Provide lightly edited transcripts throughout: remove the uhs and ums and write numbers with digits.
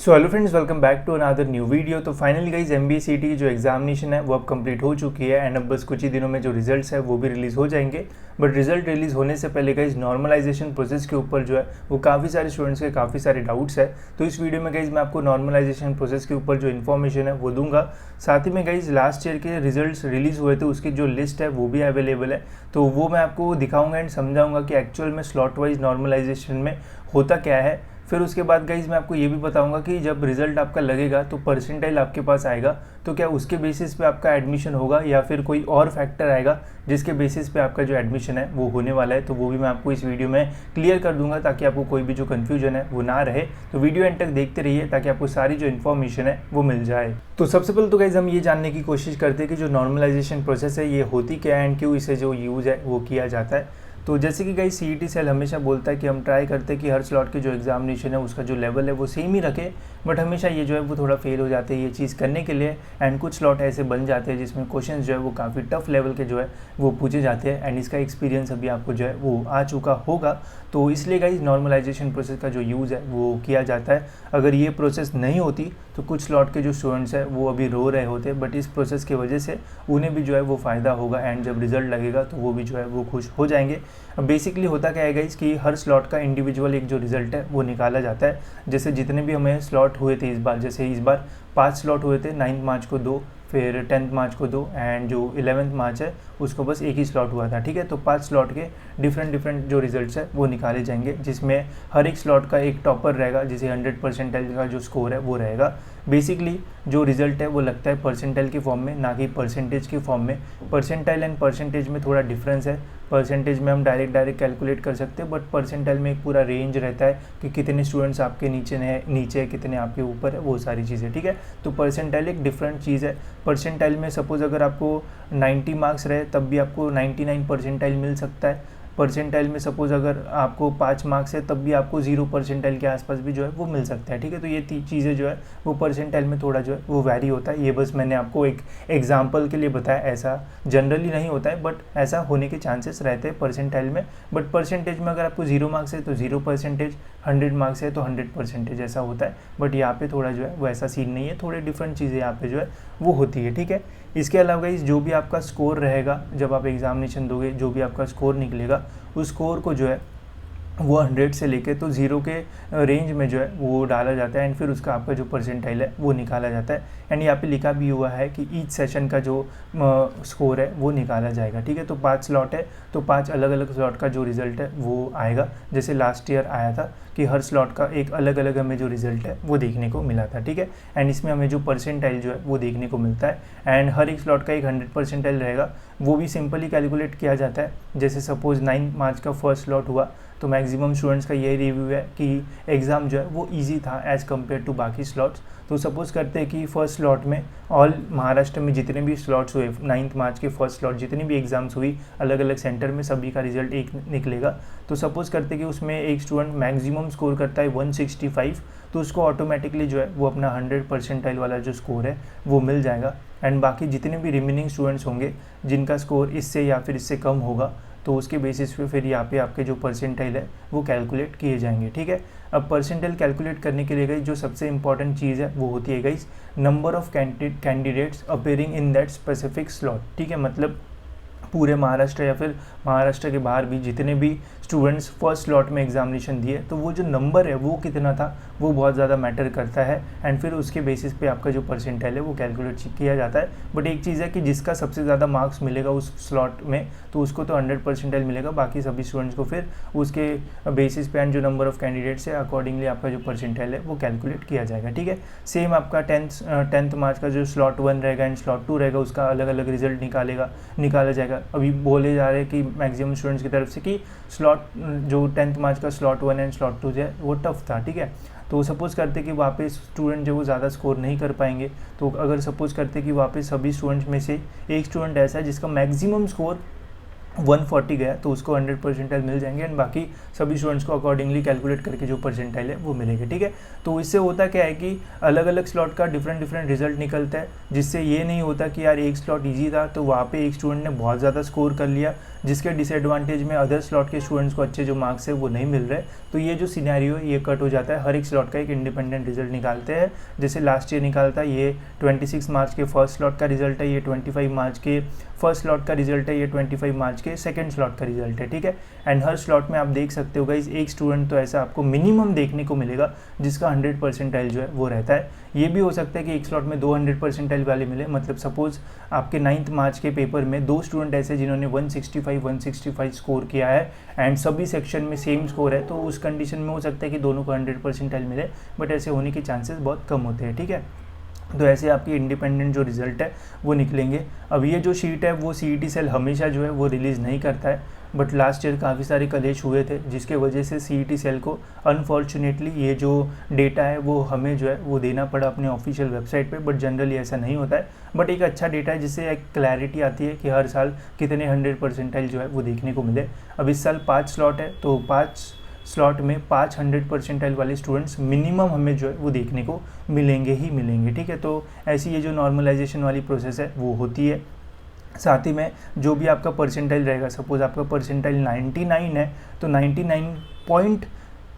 So hello friends, welcome back to another new video. तो finally guys MBA CET की जो examination है वो अब कंप्लीट हो चुकी है एंड अब बस कुछ ही दिनों में जो रिजल्ट्स है वो भी रिलीज़ हो जाएंगे। बट रिजल्ट रिलीज़ होने से पहले गाइज नॉर्मलाइजेशन प्रोसेस के ऊपर जो है वो काफ़ी सारे स्टूडेंट्स के काफ़ी सारे डाउट्स है। तो इस वीडियो में गाइज मैं आपको नॉर्मलाइजेशन प्रोसेस के ऊपर जो इन्फॉर्मेशन है वो दूंगा। साथ ही में गाइज लास्ट ईयर के रिजल्ट्स रिलीज़ हुए थे उसकी जो लिस्ट है वो भी अवेलेबल है, तो वो मैं आपको दिखाऊंगा एंड समझाऊंगा कि एक्चुअल में स्लॉट वाइज नॉर्मलाइजेशन में होता क्या है। फिर उसके बाद गाइज मैं आपको ये भी बताऊंगा कि जब रिजल्ट आपका लगेगा तो परसेंटाइल आपके पास आएगा, तो क्या उसके बेसिस पे आपका एडमिशन होगा या फिर कोई और फैक्टर आएगा जिसके बेसिस पे आपका जो एडमिशन है वो होने वाला है। तो वो भी मैं आपको इस वीडियो में क्लियर कर दूंगा ताकि आपको कोई भी जो कन्फ्यूजन है वो ना रहे। तो वीडियो एंड तक देखते रहिए ताकि आपको सारी जो इन्फॉर्मेशन है वो मिल जाए। तो सबसे पहले तो गाइज हम ये जानने की कोशिश करते हैं कि जो नॉर्मलाइजेशन प्रोसेस है ये होती क्या है एंड क्यों इसे जो यूज़ है वो किया जाता है। तो जैसे कि गाइस CET सेल हमेशा बोलता है कि हम ट्राई करते हैं कि हर स्लॉट की जो एग्जामिनेशन है उसका जो लेवल है वो सेम ही रखे, बट हमेशा ये जो है वो थोड़ा फेल हो जाते हैं ये चीज़ करने के लिए एंड कुछ स्लॉट ऐसे बन जाते हैं जिसमें क्वेश्चंस जो है वो काफ़ी टफ लेवल के जो है वो पूछे जाते हैं एंड इसका एक्सपीरियंस अभी आपको जो है वो आ चुका होगा। तो इसलिए गाइस नॉर्मलाइजेशन प्रोसेस का जो यूज़ है वो किया जाता है। अगर ये प्रोसेस नहीं होती तो कुछ स्लॉट के जो स्टूडेंट्स हैं वो अभी रो रहे होते, बट इस प्रोसेस की वजह से उन्हें भी जो है वो फ़ायदा होगा एंड जब रिजल्ट लगेगा तो वो भी जो है वो खुश हो जाएंगे। अब बेसिकली होता क्या है गाइस कि हर स्लॉट का इंडिविजुअल एक जो रिजल्ट है वो निकाला जाता है। जैसे जितने भी हमें स्लॉट हुए थे इस बार, जैसे इस बार 5 स्लॉट हुए थे, 9 मार्च को 2, फिर 10 मार्च को 2 एंड जो 11 मार्च है उसको बस एक ही स्लॉट हुआ था। ठीक है, तो 5 स्लॉट के डिफरेंट जो रिजल्ट्स है वो निकाले जाएंगे, जिसमें हर एक स्लॉट का एक टॉपर रहेगा जिसे 100 परसेंटाइल का जो स्कोर है वो रहेगा। बेसिकली जो रिजल्ट है वो लगता है परसेंटाइल के फॉर्म में, ना कि परसेंटेज के फॉर्म में। परसेंटाइल एंड परसेंटेज में थोड़ा डिफरेंस है। परसेंटेज में हम डायरेक्ट कैलकुलेट कर सकते हैं, बट परसेंटाइल में एक पूरा रेंज रहता है कि कितने स्टूडेंट्स आपके नीचे कितने आपके ऊपर है, वो सारी चीज़ें। ठीक है, तो परसेंटाइल एक डिफरेंट चीज़ है। परसेंटाइल में सपोज अगर आपको 90 मार्क्स रहे तब भी आपको 99 परसेंटाइल मिल सकता है। परसेंटाइल में सपोज अगर आपको 5 मार्क्स है तब भी आपको 0 परसेंटाइल के आसपास भी जो है वो मिल सकता है। ठीक है, तो ये चीज़ें जो है वो परसेंटाइल में थोड़ा जो है वो वैरी होता है। ये बस मैंने आपको एक एग्जांपल के लिए बताया, ऐसा जनरली नहीं होता है बट ऐसा होने के चांसेस रहते हैं परसेंटाइल में। बट परसेंटेज में अगर आपको 0 मार्क्स है तो 0 परसेंटेज, 100 मार्क्स है तो 100 परसेंटेज, ऐसा होता है। बट यहाँ पे थोड़ा जो है वो ऐसा सीन नहीं है, थोड़े डिफरेंट चीज़ें यहाँ पे जो है वो होती है। ठीक है, इसके अलावा इस जो भी आपका स्कोर रहेगा जब आप एग्जामिनेशन दोगे, जो भी आपका स्कोर निकलेगा उस स्कोर को जो है वो 100 से लेके तो 0 के रेंज में जो है वो डाला जाता है एंड फिर उसका आपका जो परसेंटाइल है वो निकाला जाता है। एंड यहाँ पे लिखा भी हुआ है कि ईच सेशन का जो स्कोर है वो निकाला जाएगा। ठीक है, तो 5 स्लॉट है तो 5 अलग अलग स्लॉट का जो रिज़ल्ट है वो आएगा। जैसे लास्ट ईयर आया था कि हर स्लॉट का एक अलग अलग हमें जो रिज़ल्ट है वो देखने को मिला था। ठीक है, एंड इसमें हमें जो परसेंटाइल जो है वो देखने को मिलता है एंड हर एक स्लॉट का एक 100 परसेंटाइल रहेगा। वो भी सिंपली कैलकुलेट किया जाता है। जैसे सपोज 9 मार्च का फर्स्ट स्लॉट हुआ तो मैक्सिमम स्टूडेंट्स का यही रिव्यू है कि एग्ज़ाम जो है वो इजी था एज़ कम्पेयर टू बाकी स्लॉट्स। तो सपोज़ करते हैं कि फर्स्ट स्लॉट में ऑल महाराष्ट्र में जितने भी स्लॉट्स हुए 9 मार्च के फर्स्ट स्लॉट जितनी भी एग्ज़ाम्स हुई अलग अलग सेंटर में, सभी का रिजल्ट एक निकलेगा। तो सपोज़ करते हैं कि उसमें एक स्टूडेंट मैक्सिमम स्कोर करता है 165, तो उसको ऑटोमेटिकली जो है वो अपना 100 परसेंटाइल वाला जो स्कोर है वो मिल जाएगा। एंड बाकी जितने भी रिमेनिंग स्टूडेंट्स होंगे जिनका स्कोर इससे या फिर इससे कम होगा तो उसके बेसिस पे फिर यहाँ पे आपके जो परसेंटाइल है वो कैलकुलेट किए जाएंगे। ठीक है, अब परसेंटाइल कैलकुलेट करने के लिए गाइस जो सबसे इंपॉर्टेंट चीज़ है वो होती है guys number of candidates appearing in that specific slot. ठीक है, मतलब पूरे महाराष्ट्र या फिर महाराष्ट्र के बाहर भी जितने भी स्टूडेंट्स फर्स्ट स्लॉट में एग्जामिनेशन दिए तो वो जो नंबर है वो कितना था वो बहुत ज़्यादा मैटर करता है एंड फिर उसके बेसिस पे आपका जो परसेंटाइल है वो कैलकुलेट किया जाता है। बट एक चीज़ है कि जिसका सबसे ज़्यादा मार्क्स मिलेगा उस स्लॉट में तो उसको तो 100 परसेंटाइल मिलेगा, बाकी सभी स्टूडेंट्स को फिर उसके बेसिस पे एंड जो नंबर ऑफ कैंडिडेट्स है अकॉर्डिंगली आपका जो परसेंटाइल है वो कैलकुलेट किया जाएगा। ठीक है, सेम आपका 10th मार्च का जो स्लॉट 1 रहेगा एंड स्लॉट 2 रहेगा उसका अलग अलग रिजल्ट निकाला जाएगा। अभी बोले जा रहे हैं कि मैक्सिमम स्टूडेंट्स की तरफ से कि स्लॉट जो 10th मार्च का स्लॉट 1 एंड स्लॉट 2 जो है वो टफ था। ठीक है, तो सपोज़ करते कि वहाँ पे स्टूडेंट जो वो ज़्यादा स्कोर नहीं कर पाएंगे, तो अगर सपोज़ करते कि वहाँ पे सभी स्टूडेंट्स में से एक स्टूडेंट ऐसा है जिसका मैक्सिमम स्कोर 140 गया तो उसको 100 परसेंटाइल मिल जाएंगे एंड बाकी सभी स्टूडेंट्स को अकॉर्डिंगली कैलकुलेट करके जो परसेंटाइल है वो मिलेगी। ठीक है, तो इससे होता क्या है कि अलग अलग स्लॉट का डिफरेंट रिजल्ट निकलता है, जिससे ये नहीं होता कि यार एक स्लॉट इजी था तो वहाँ पे एक स्टूडेंट ने बहुत ज़्यादा स्कोर कर लिया जिसके डिसएडवांटेज में अदर स्लॉट के स्टूडेंट्स को अच्छे जो मार्क्स है वो नहीं मिल रहे। तो ये जो सिनेरियो है ये कट हो जाता है, हर एक स्लॉट का एक इंडिपेंडेंट रिजल्ट निकालते हैं। जैसे लास्ट ईयर निकालता है ये 26 मार्च के फर्स्ट स्लॉट का रिजल्ट है, ये 25 मार्च के फर्स्ट स्लॉट का रिजल्ट है, ये 25 मार्च के सेकंड स्लॉट का रिजल्ट है, ठीक है। एंड हर स्लॉट में आप देख सकते हो गाइस एक स्टूडेंट तो ऐसा आपको मिनिमम देखने को मिलेगा जिसका 100 परसेंटाइल जो है वो रहता है। ये भी हो सकता है कि एक स्लॉट में 200 परसेंटाइल वाले मिले, मतलब सपोज आपके 9th मार्च के पेपर में 2 स्टूडेंट ऐसे जिन्होंने 165 स्कोर किया है एंड सभी सेक्शन में सेम स्कोर है, तो उस कंडीशन में हो सकता है कि दोनों को 100 परसेंटाइल मिले, बट ऐसे होने के चांसेस बहुत कम होते हैं, ठीक है। तो ऐसे आपकी इंडिपेंडेंट जो रिजल्ट है वो निकलेंगे। अब ये जो शीट है वो CET सेल हमेशा जो है वो रिलीज़ नहीं करता है, बट लास्ट ईयर काफ़ी सारे कलेश हुए थे जिसके वजह से CET सेल को अनफॉर्चुनेटली ये जो डेटा है वो हमें जो है वो देना पड़ा अपने ऑफिशियल वेबसाइट पे, बट जनरली ऐसा नहीं होता है। बट एक अच्छा डेटा है जिससे एक क्लैरिटी आती है कि हर साल कितने 100 परसेंटाइल जो है वो देखने को मिले। अब इस साल 5 स्लॉट है, तो 5 स्लॉट में 500 परसेंटाइल वाले स्टूडेंट्स मिनिमम हमें जो है वो देखने को मिलेंगे ही मिलेंगे, ठीक है। तो ऐसी ये जो नॉर्मलाइजेशन वाली प्रोसेस है वो होती है। साथ ही में जो भी आपका परसेंटाइल रहेगा, सपोज आपका परसेंटाइल 99 है तो 99 पॉइंट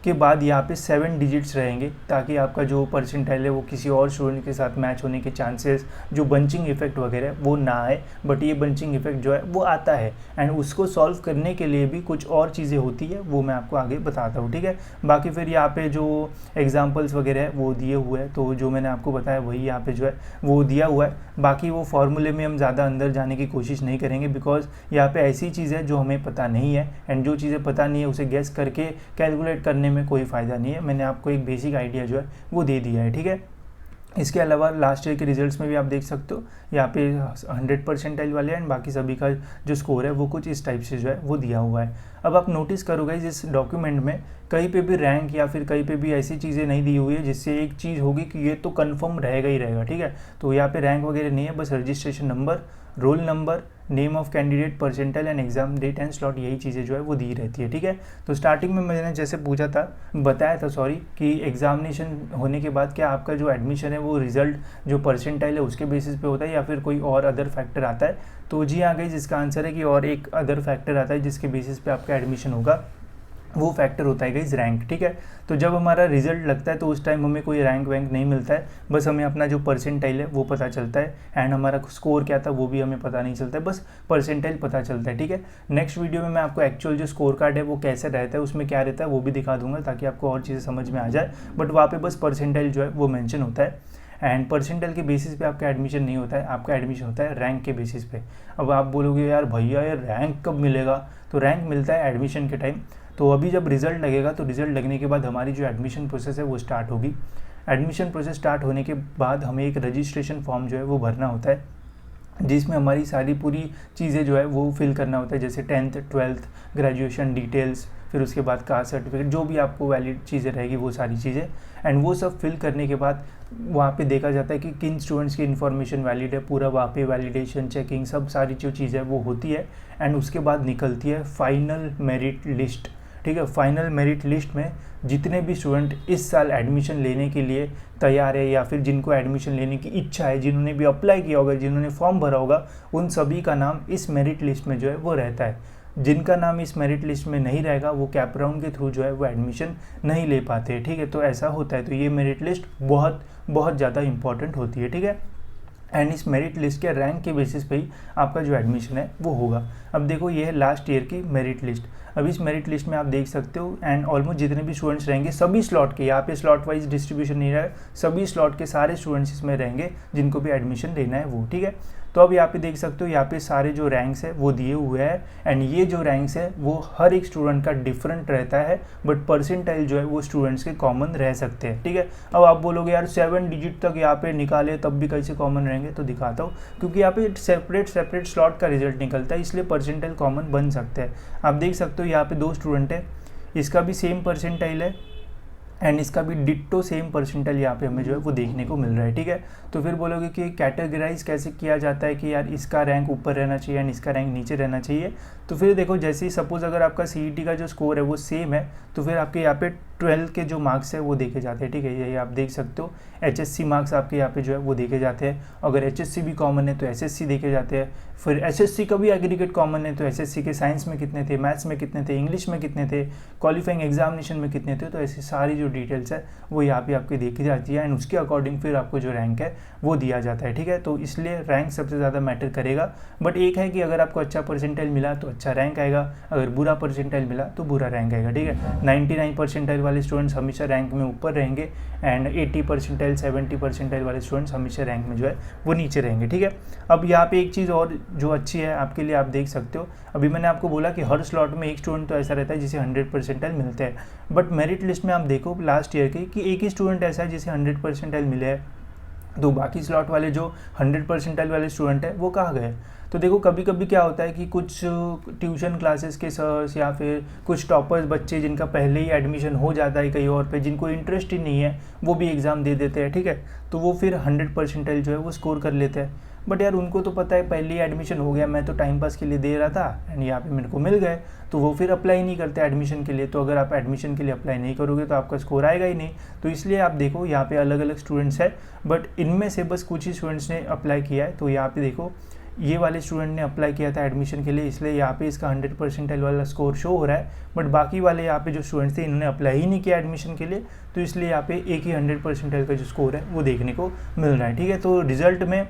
के बाद यहाँ पे 7 डिजिट्स रहेंगे, ताकि आपका जो परसेंटाइल है वो किसी और स्टूडेंट के साथ मैच होने के चांसेस, जो बंचिंग इफेक्ट वगैरह वो ना आए, बट ये बंचिंग इफेक्ट जो है वो आता है। एंड उसको सॉल्व करने के लिए भी कुछ और चीज़ें होती है, वो मैं आपको आगे बताता हूँ, ठीक है। बाकी फिर यहाँ पे जो एग्जाम्पल्स वगैरह है वो दिए हुए हैं, तो जो मैंने आपको बताया वही यहाँ पे जो है वो दिया हुआ है। बाकी वो फॉर्मूले में हम ज़्यादा अंदर जाने की कोशिश नहीं करेंगे, बिकॉज यहाँ पे ऐसी चीज़ है जो हमें पता नहीं है, एंड जो चीज़ें पता नहीं है उसे गेस करके कैलकुलेट करने में कोई फ़ायदा नहीं है। मैंने आपको एक बेसिक आइडिया जो है वो दे दिया है, ठीक है। इसके अलावा लास्ट ईयर के रिजल्ट्स में भी आप देख सकते हो यहाँ पे 100 परसेंटाइल वाले एंड बाकी सभी का जो स्कोर है वो कुछ इस टाइप से जो है वो दिया हुआ है। अब आप नोटिस करोगे इस डॉक्यूमेंट में कहीं पे भी रैंक या फिर कहीं पे भी ऐसी चीज़ें नहीं दी हुई है जिससे एक चीज़ होगी कि ये तो कंफर्म रहेगा ही रहेगा, ठीक है। तो यहाँ पे रैंक वगैरह नहीं है, बस registration number, roll number, name of candidate, percentile and exam date and slot, यही चीज़ें जो है वो दी रहती है, ठीक है। तो स्टार्टिंग में मैंने जैसे बताया था कि एग्जामिनेशन होने के बाद क्या आपका जो एडमिशन है वो रिजल्ट जो परसेंटाइल है उसके बेसिस पे होता है या फिर कोई और अदर फैक्टर आता है। तो जी हाँ गाइस, इसका आंसर है कि और एक अदर फैक्टर आता है जिसके बेसिस पे आपका एडमिशन होगा, वो फैक्टर होता है गाइस रैंक, ठीक है। तो जब हमारा रिजल्ट लगता है तो उस टाइम हमें कोई रैंक वैंक नहीं मिलता है, बस हमें अपना जो परसेंटाइल है वो पता चलता है, एंड हमारा स्कोर क्या था वो भी हमें पता नहीं चलता है, बस परसेंटाइल पता चलता है, ठीक है। नेक्स्ट वीडियो में मैं आपको एक्चुअल जो स्कोर कार्ड है वो कैसे रहता है, उसमें क्या रहता है वो भी दिखा दूंगा ताकि आपको और चीज़ें समझ में आ जाए, बट वहाँ पर बस परसेंटाइल जो है वो मैंशन होता है। एंड परसेंटाइल के बेसिस पे आपका एडमिशन नहीं होता है, आपका एडमिशन होता है रैंक के बेसिस पे। अब आप बोलोगे यार भैया ये रैंक कब मिलेगा, तो रैंक मिलता है एडमिशन के टाइम। तो अभी जब रिज़ल्ट लगेगा तो रिज़ल्ट लगने के बाद हमारी जो एडमिशन प्रोसेस है वो स्टार्ट होगी। एडमिशन प्रोसेस स्टार्ट होने के बाद हमें एक रजिस्ट्रेशन फॉर्म जो है वो भरना होता है, जिसमें हमारी सारी पूरी चीज़ें जो है वो फिल करना होता है, जैसे 10th 12th ग्रेजुएशन डिटेल्स, फिर उसके बाद कास्ट सर्टिफिकेट, जो भी आपको वैलिड चीज़ें रहेगी वो सारी चीज़ें। एंड वो सब फिल करने के बाद वहाँ पे देखा जाता है कि किन स्टूडेंट्स की इन्फॉर्मेशन वैलिड है, पूरा वहाँ पे वैलिडेशन चेकिंग सब सारी जो चीज़ें वो होती है। एंड उसके बाद निकलती है फाइनल मेरिट लिस्ट, ठीक है। फाइनल मेरिट लिस्ट में जितने भी स्टूडेंट इस साल एडमिशन लेने के लिए तैयार है या फिर जिनको एडमिशन लेने की इच्छा है, जिन्होंने भी अप्लाई किया होगा, जिन्होंने फॉर्म भरा होगा, उन सभी का नाम इस मेरिट लिस्ट में जो है वो रहता है। जिनका नाम इस मेरिट लिस्ट में नहीं रहेगा वो कैप राउंड के थ्रू जो है वो एडमिशन नहीं ले पाते, ठीक है। तो ऐसा होता है, तो ये मेरिट लिस्ट बहुत बहुत ज़्यादा इंपॉर्टेंट होती है, ठीक है। एंड इस मेरिट लिस्ट के रैंक के बेसिस पे ही आपका जो एडमिशन है वो होगा। अब देखो ये है लास्ट ईयर की मेरिट लिस्ट। अब इस मेरिट लिस्ट में आप देख सकते हो एंड ऑलमोस्ट जितने भी स्टूडेंट्स रहेंगे सभी स्लॉट के, यहाँ पे स्लॉट वाइज डिस्ट्रीब्यूशन नहीं रहा है, सभी स्लॉट के सारे स्टूडेंट्स इसमें रहेंगे जिनको भी एडमिशन लेना है वो, ठीक है। तो अब यहाँ पे देख सकते हो यहाँ पे सारे जो रैंक्स है वो दिए हुए हैं, एंड ये जो रैंक्स है वो हर एक स्टूडेंट का डिफरेंट रहता है, बट परसेंटाइल जो है वो स्टूडेंट्स के कॉमन रह सकते हैं, ठीक है। अब आप बोलोगे यार 7 डिजिट तक यहाँ पे निकाले तब भी कैसे कॉमन रहेंगे, तो दिखाता हूँ, क्योंकि यहाँ पे सेपरेट स्लॉट का रिजल्ट निकलता है, इसलिए परसेंटाइल कॉमन बन सकते हैं। आप देख सकते हो यहाँ पे 2 स्टूडेंट है, इसका भी सेम परसेंटाइल है एंड इसका भी डिट्टो सेम परसेंटाइल यहाँ पे हमें जो है वो देखने को मिल रहा है, ठीक है। तो फिर बोलोगे कि कैटेगराइज कैसे किया जाता है कि यार इसका रैंक ऊपर रहना चाहिए एंड इसका रैंक नीचे रहना चाहिए। तो फिर देखो जैसे ही सपोज अगर आपका CET का जो स्कोर है वो सेम है तो फिर आपके यहाँ पे 12 के जो मार्क्स है वो देखे जाते हैं, ठीक है। ये आप देख सकते हो HSC मार्क्स आपके यहाँ पे जो है वो देखे जाते हैं। अगर HSC भी कॉमन है तो SSC देखे जाते हैं। फिर SSC का भी एग्रीगेट कॉमन है तो SSC के साइंस में कितने थे, मैथ्स में कितने थे, इंग्लिश में कितने थे, क्वालिफाइंग एग्जामिनेशन में कितने थे। तो ऐसी सारी जो डिटेल्स है वो यहाँ पे आपकी देखी जाती है एंड उसके अकॉर्डिंग फिर आपको जो रैंक है वो दिया जाता है, ठीक है। तो इसलिए रैंक सबसे ज़्यादा मैटर करेगा। बट एक है कि अगर आपको अच्छा परसेंटाइल मिला तो अच्छा रैंक आएगा, अगर बुरा परसेंटाइल मिला तो बुरा रैंक आएगा, ठीक है। 99 परसेंटाइल वाले स्टूडेंट्स हमेशा रैंक में ऊपर रहेंगे एंड 80 परसेंटाइल 70 परसेंटाइल वाले स्टूडेंट्स हमेशा रैंक में जो है वो नीचे रहेंगे, ठीक है। अब यहाँ पे एक चीज़ और जो अच्छी है आपके लिए, आप देख सकते हो अभी मैंने आपको बोला कि हर स्लॉट में एक स्टूडेंट तो ऐसा रहता है जिसे 100 परसेंटाइल मिलते हैं। बट मेरिट लिस्ट में आप देखो लास्ट ईयर के कि एक ही स्टूडेंट ऐसा है जिसे 100 परसेंटाइल मिले हैं, तो बाकी स्लॉट वाले जो 100 परसेंटाइल वाले स्टूडेंट है वो कहाँ गए। तो देखो कभी कभी क्या होता है कि कुछ ट्यूशन क्लासेस के सर्स या फिर कुछ टॉपर्स बच्चे जिनका पहले ही एडमिशन हो जाता है कहीं और पे, जिनको इंटरेस्ट ही नहीं है, वो भी एग्ज़ाम दे देते हैं, ठीक है। तो वो फिर 100 परसेंटाइल जो है वो स्कोर कर लेते हैं। बट यार उनको तो पता है पहले ही एडमिशन हो गया, मैं तो टाइम पास के लिए दे रहा था एंड यहाँ पे मेरे को मिल गए, तो वो फिर अप्लाई नहीं करते एडमिशन के लिए। तो अगर आप एडमिशन के लिए अप्लाई नहीं करोगे तो आपका स्कोर आएगा ही नहीं। तो इसलिए आप देखो यहाँ पे अलग अलग स्टूडेंट्स हैं, बट इनमें से बस कुछ ही स्टूडेंट्स ने अप्लाई किया है। तो यहाँ पे देखो ये वाले स्टूडेंट ने अप्लाई किया था एडमिशन के लिए, इसलिए यहाँ पे इसका 100 परसेंटाइल वाला स्कोर शो हो रहा है। बट बाकी वाले यहाँ पे जो स्टूडेंट्स थे इन्होंने अप्लाई ही नहीं किया एडमिशन के लिए, तो इसलिए यहाँ पे एक ही 100 परसेंटाइल का जो स्कोर है वो देखने को मिल रहा है, ठीक है। तो रिजल्ट में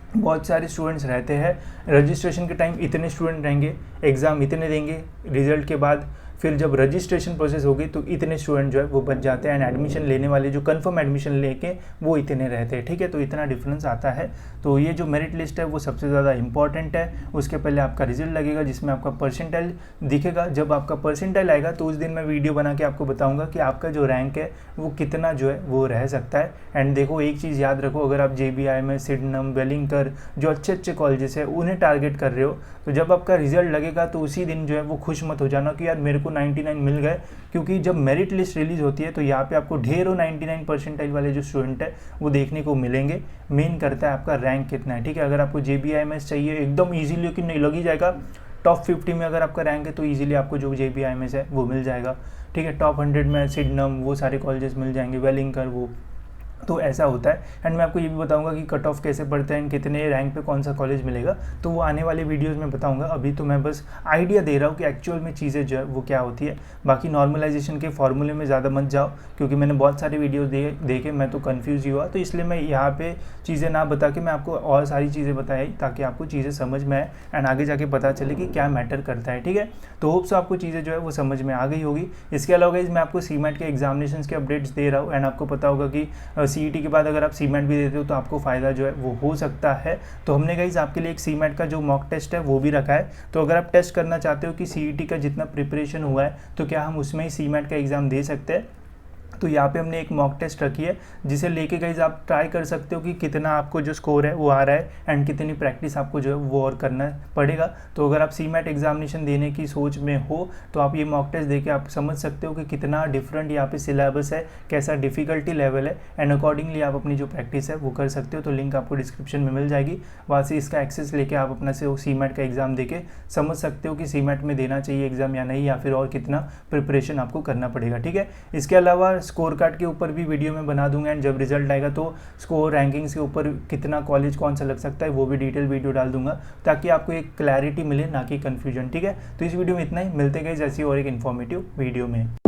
बहुत सारे स्टूडेंट्स रहते हैं, रजिस्ट्रेशन के टाइम इतने स्टूडेंट रहेंगे, एग्ज़ाम इतने देंगे, रिजल्ट के बाद फिर जब रजिस्ट्रेशन प्रोसेस होगी तो इतने स्टूडेंट जो है वो बच जाते हैं एंड एडमिशन लेने वाले जो कंफर्म एडमिशन लेके वो इतने रहते हैं, ठीक है। तो इतना डिफरेंस आता है। तो ये जो मेरिट लिस्ट है वो सबसे ज़्यादा इंपॉर्टेंट है। उसके पहले आपका रिजल्ट लगेगा जिसमें आपका परसेंटाइल दिखेगा। जब आपका परसेंटाइल आएगा तो उस दिन मैं वीडियो बना के आपको बताऊँगा कि आपका जो रैंक है वो कितना जो है वो रह सकता है। एंड देखो एक चीज़ याद रखो, अगर आप JBI में सिडनम, वेलिंगटन जो अच्छे अच्छे कॉलेजेस है उन्हें टारगेट कर रहे हो, तो जब आपका रिजल्ट लगेगा तो उसी दिन जो है वो खुश मत हो जाना कि यार मेरे को 99 मिल गए, क्योंकि जब मेरिट लिस्ट रिलीज होती है तो यहाँ पे आपको ढेरों 99 परसेंटाइल वाले जो स्टूडेंट है वो देखने को मिलेंगे। मेन करता है आपका रैंक कितना है, ठीक है। अगर आपको JBIMS चाहिए एकदम ईजिली, लेकिन नहीं लग ही जाएगा, टॉप 50 में अगर आपका रैंक है तो ईजिली आपको जो JBIMS है वो मिल जाएगा, ठीक है। टॉप 100 में सिडनम वो सारे कॉलेजेस मिल जाएंगे, वेलिंगटन वो, तो ऐसा होता है। एंड मैं आपको ये भी बताऊंगा कि कट ऑफ कैसे पढ़ते हैं, कितने रैंक पे कौन सा कॉलेज मिलेगा, तो वो आने वाले वीडियोस में बताऊंगा। अभी तो मैं बस आइडिया दे रहा हूँ कि एक्चुअल में चीज़ें जो है वो क्या होती है। बाकी नॉर्मलाइजेशन के फॉर्मूले में ज़्यादा मत जाओ, क्योंकि मैंने बहुत सारे वीडियोज़ देखे, मैं तो कन्फ्यूज़ ही हुआ, तो इसलिए मैं यहाँ पर चीज़ें ना बता के मैं आपको और सारी चीज़ें बताई ताकि आपको चीज़ें समझ में आए एंड आगे जाके पता चले कि क्या मैटर करता है, ठीक है। तो होप सो आपको चीज़ें जो है वो समझ में आ गई होगी। इसके अलावा मैं आपको CMAT के एग्जामिनेशन के अपडेट्स दे रहा हूँ एंड आपको पता होगा कि CET के बाद अगर आप CMAT भी देते हो तो आपको फ़ायदा जो है वो हो सकता है। तो हमने गाइस आपके लिए एक CMAT का जो मॉक टेस्ट है वो भी रखा है। तो अगर आप टेस्ट करना चाहते हो कि CET का जितना प्रिपरेशन हुआ है तो क्या हम उसमें ही CMAT का एग्ज़ाम दे सकते हैं, तो यहाँ पे हमने एक मॉक टेस्ट रखी है जिसे लेके गाइस आप ट्राई कर सकते हो कि कितना आपको जो स्कोर है वो आ रहा है एंड कितनी प्रैक्टिस आपको जो है वो और करना पड़ेगा। तो अगर आप CMAT एग्जामिनेशन देने की सोच में हो तो आप ये मॉक टेस्ट देके आप समझ सकते हो कि कितना डिफरेंट यहाँ पे सिलेबस है, कैसा डिफ़िकल्टी लेवल है एंड अकॉर्डिंगली आप अपनी जो प्रैक्टिस है वो कर सकते हो। तो लिंक आपको डिस्क्रिप्शन में मिल जाएगी, वहाँ से इसका एक्सेस लेके आप अपना से CMAT का एग्ज़ाम देके समझ सकते हो कि CMAT में देना चाहिए एग्ज़ाम या नहीं, या फिर और कितना प्रिपरेशन आपको करना पड़ेगा, ठीक है। इसके अलावा स्कोर कार्ड के ऊपर भी वीडियो में बना दूंगा एंड जब रिजल्ट आएगा तो स्कोर रैंकिंग्स के ऊपर कितना कॉलेज कौन सा लग सकता है वो भी डिटेल वीडियो डाल दूंगा, ताकि आपको एक क्लैरिटी मिले ना कि कंफ्यूजन, ठीक है। तो इस वीडियो में इतना ही, मिलते गए जैसी और एक इन्फॉर्मेटिव वीडियो में।